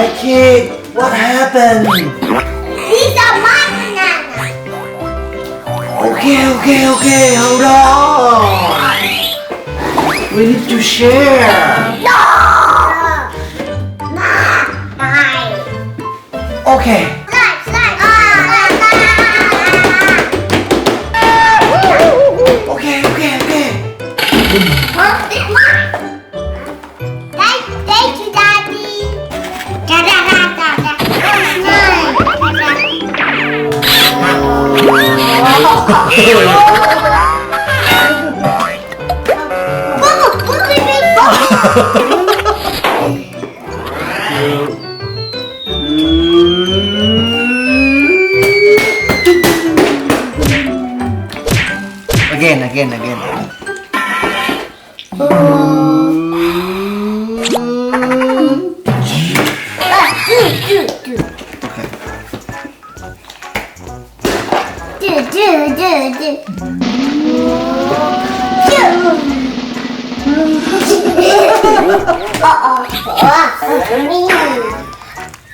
my kid, what happened? These are my bananas. Okay, hold on. We need to share. No! Mine. Okay. Slide. Okay. Oh, it's mine. Thank you, Daddy. Da. Again.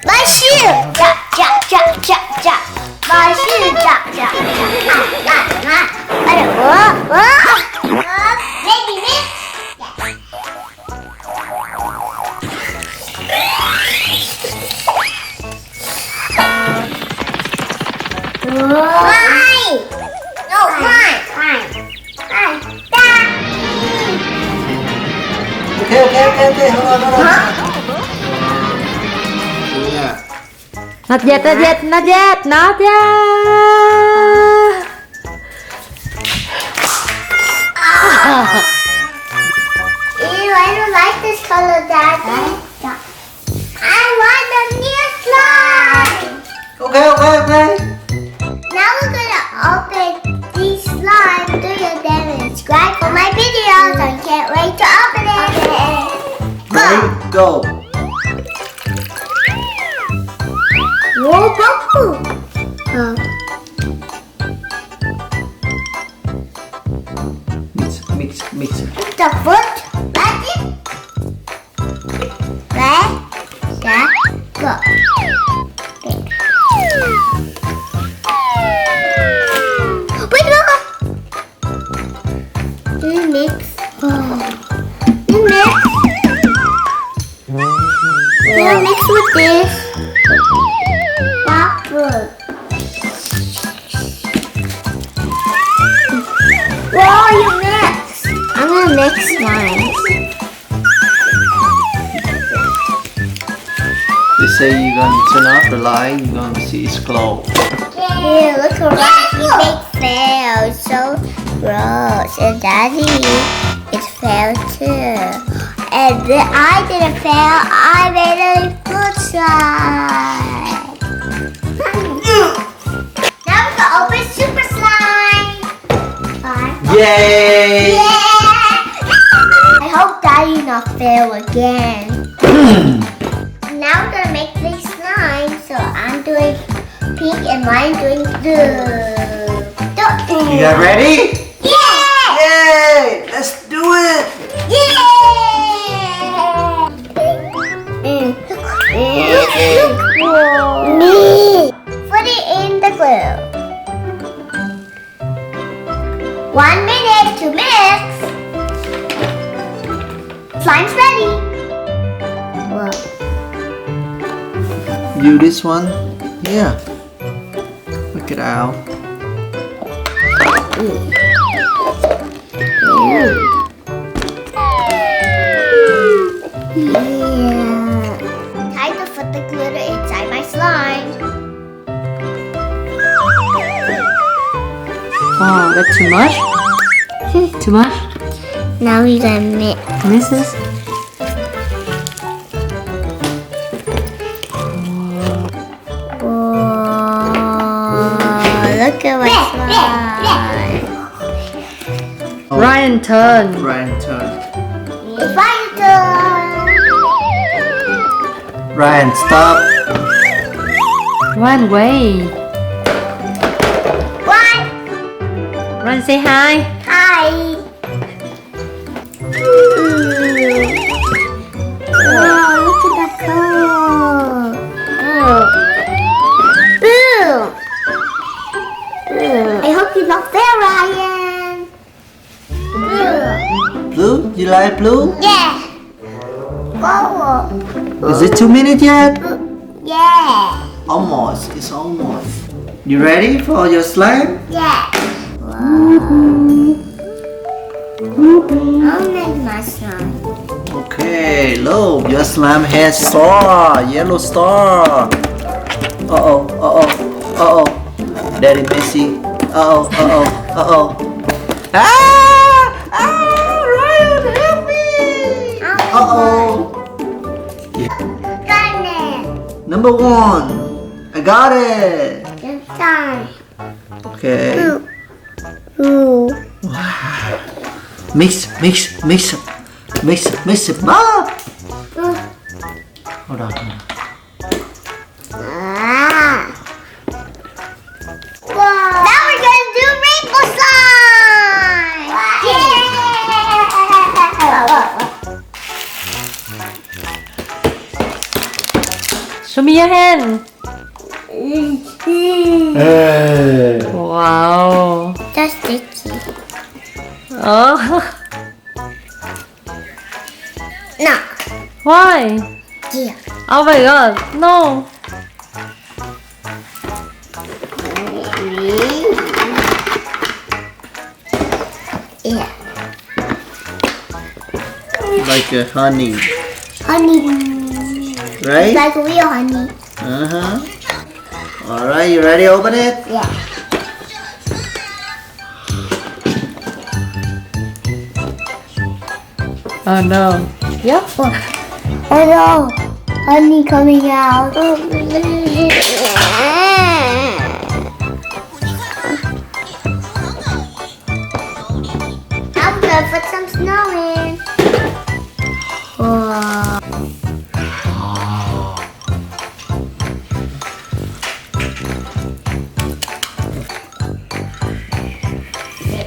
My shoe! Chop. My shoe! Chop. Baby mix! Mine! No, mine! Okay, hold on. Yeah. Not yet. Ew, I don't like this color, Daddy. I want the new slime. Okay. Now we're gonna open these slime. Do your damn and subscribe for my videos. I can't wait to open it. Ready, go. Whoa, bubble. Oh. Mix. The foot. That's it. Go. Wait, look. Do you mix? You mix? Do you mix with this? Bubble. Whoa, you mix. I'm gonna mix mine. They say you're gonna turn off the light, you're gonna see it's glow. Ew, look around. You make fail. It's so gross. And Daddy, it failed too. And then I didn't fail. I made a good slime. Now we're gonna open super slime. Yay! I hope Daddy not fail again. Now we're gonna make these slime. So I'm doing pink and Ryan doing blue. You guys ready? Yeah! Yay! Let's do it! Me! Put it in the glue. 1 minute to mix. Slime's ready. Whoa. Do this one? Yeah. Look it out. Time to put the glitter inside my slime. Oh, that's too much? Too much? Now we're gonna mix. Misses? Look at my slime. Ryan turn. Ryan, turn. It's my turn. Ryan, stop. Ryan, wait. One. Ryan, say hi. Hi. Wow, look at that color. blue? Yeah. Go. Is it 2 minutes yet? Yeah. Almost. It's almost. You ready for your slime? Yeah. I'll make my slime. Okay, look, your slime has star, yellow star. Uh-oh, uh-oh, uh-oh. Daddy Messi. Uh-oh, uh-oh, uh-oh. Ah! Ah! Ryan, help me! Uh-oh. Got it. Number 1. I got it. It's done. Okay. Ooh. Mix it up. Hold on. Ah. Wow. Now we're gonna do rainbow slime. Yeah. Show me your hand. Hey. Wow. That's sticky. Oh. No. Why? Yeah. Oh my god. No. Yeah. Like a honey, Honey. right? Like real honey. Uh-huh. Alright, you ready? Open it? Yeah. Oh no. Yep. Oh no. Honey coming out. I'm gonna put some snow in. Oh.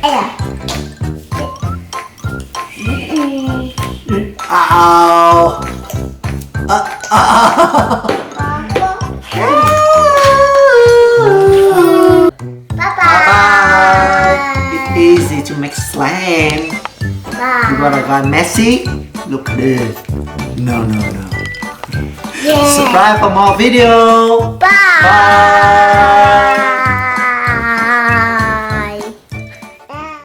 Yeah. Ow! Bye-bye. It's easy to make slime. You wanna go messy? Look at this. No. Yeah. Subscribe for more video. Bye. Bye.